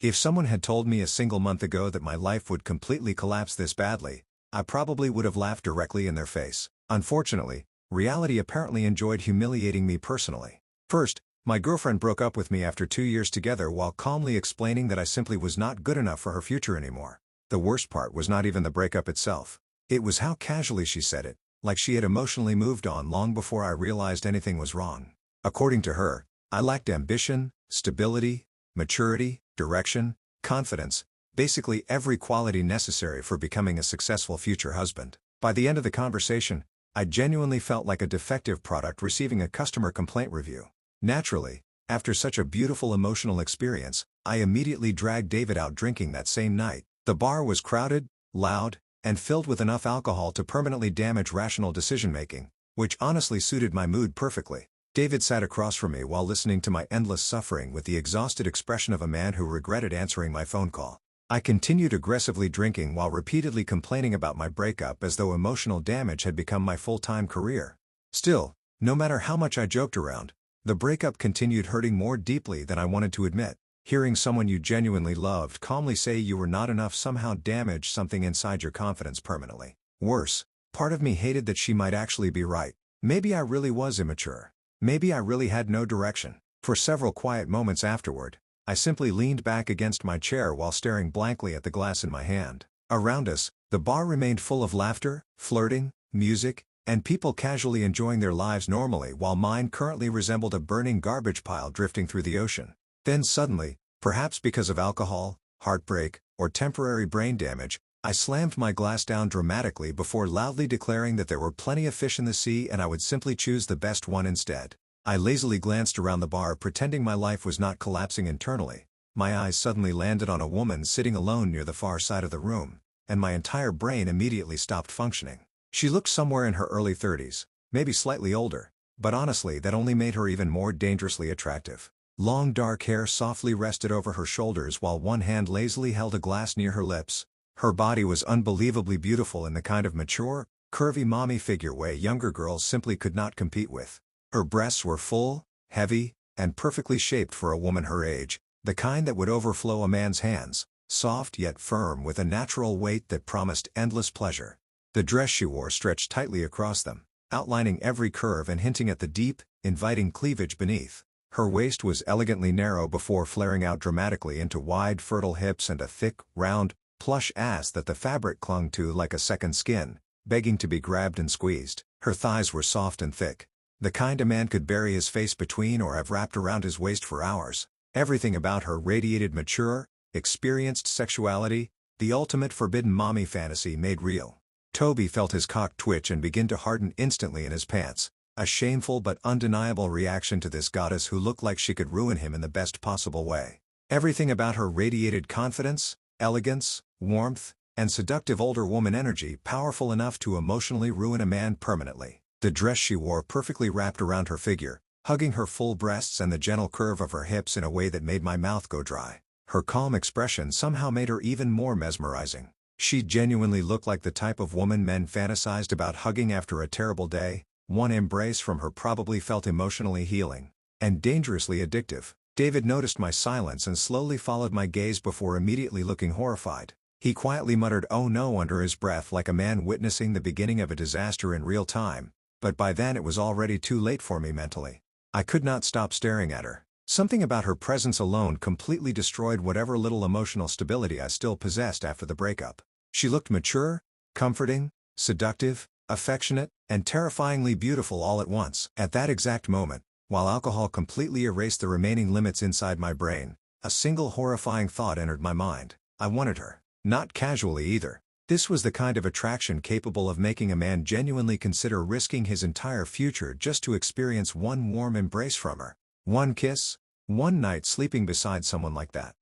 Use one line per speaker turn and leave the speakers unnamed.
If someone had told me a single month ago that my life would completely collapse this badly, I probably would have laughed directly in their face. Unfortunately, reality apparently enjoyed humiliating me personally. First, my girlfriend broke up with me after 2 years together while calmly explaining that I simply was not good enough for her future anymore. The worst part was not even the breakup itself. It was how casually she said it, like she had emotionally moved on long before I realized anything was wrong. According to her, I lacked ambition, stability, maturity, direction, confidence, basically every quality necessary for becoming a successful future husband. By the end of the conversation, I genuinely felt like a defective product receiving a customer complaint review. Naturally, after such a beautiful emotional experience, I immediately dragged David out drinking that same night. The bar was crowded, loud, and filled with enough alcohol to permanently damage rational decision-making, which honestly suited my mood perfectly. David sat across from me while listening to my endless suffering with the exhausted expression of a man who regretted answering my phone call. I continued aggressively drinking while repeatedly complaining about my breakup as though emotional damage had become my full-time career. Still, no matter how much I joked around, the breakup continued hurting more deeply than I wanted to admit. Hearing someone you genuinely loved calmly say you were not enough somehow damaged something inside your confidence permanently. Worse, part of me hated that she might actually be right. Maybe I really was immature. Maybe I really had no direction. For several quiet moments afterward, I simply leaned back against my chair while staring blankly at the glass in my hand. Around us, the bar remained full of laughter, flirting, music, and people casually enjoying their lives normally while mine currently resembled a burning garbage pile drifting through the ocean. Then suddenly, perhaps because of alcohol, heartbreak, or temporary brain damage, I slammed my glass down dramatically before loudly declaring that there were plenty of fish in the sea and I would simply choose the best one instead. I lazily glanced around the bar pretending my life was not collapsing internally. My eyes suddenly landed on a woman sitting alone near the far side of the room, and my entire brain immediately stopped functioning. She looked somewhere in her early 30s, maybe slightly older, but honestly that only made her even more dangerously attractive. Long dark hair softly rested over her shoulders while one hand lazily held a glass near her lips. Her body was unbelievably beautiful in the kind of mature, curvy mommy figure way younger girls simply could not compete with. Her breasts were full, heavy, and perfectly shaped for a woman her age, the kind that would overflow a man's hands, soft yet firm with a natural weight that promised endless pleasure. The dress she wore stretched tightly across them, outlining every curve and hinting at the deep, inviting cleavage beneath. Her waist was elegantly narrow before flaring out dramatically into wide, fertile hips and a thick, round, plush ass that the fabric clung to like a second skin, begging to be grabbed and squeezed. Her thighs were soft and thick, the kind a man could bury his face between or have wrapped around his waist for hours. Everything about her radiated mature, experienced sexuality, the ultimate forbidden mommy fantasy made real. Toby felt his cock twitch and begin to harden instantly in his pants, a shameful but undeniable reaction to this goddess who looked like she could ruin him in the best possible way. Everything about her radiated confidence, elegance, warmth, and seductive older woman energy powerful enough to emotionally ruin a man permanently. The dress she wore perfectly wrapped around her figure, hugging her full breasts and the gentle curve of her hips in a way that made my mouth go dry. Her calm expression somehow made her even more mesmerizing. She genuinely looked like the type of woman men fantasized about hugging after a terrible day. One embrace from her probably felt emotionally healing and dangerously addictive. David noticed my silence and slowly followed my gaze before immediately looking horrified. He quietly muttered "oh no" under his breath like a man witnessing the beginning of a disaster in real time, but by then it was already too late for me mentally. I could not stop staring at her. Something about her presence alone completely destroyed whatever little emotional stability I still possessed after the breakup. She looked mature, comforting, seductive, affectionate, and terrifyingly beautiful all at once. At that exact moment, while alcohol completely erased the remaining limits inside my brain, a single horrifying thought entered my mind. I wanted her. Not casually either. This was the kind of attraction capable of making a man genuinely consider risking his entire future just to experience one warm embrace from her. One kiss, one night sleeping beside someone like that.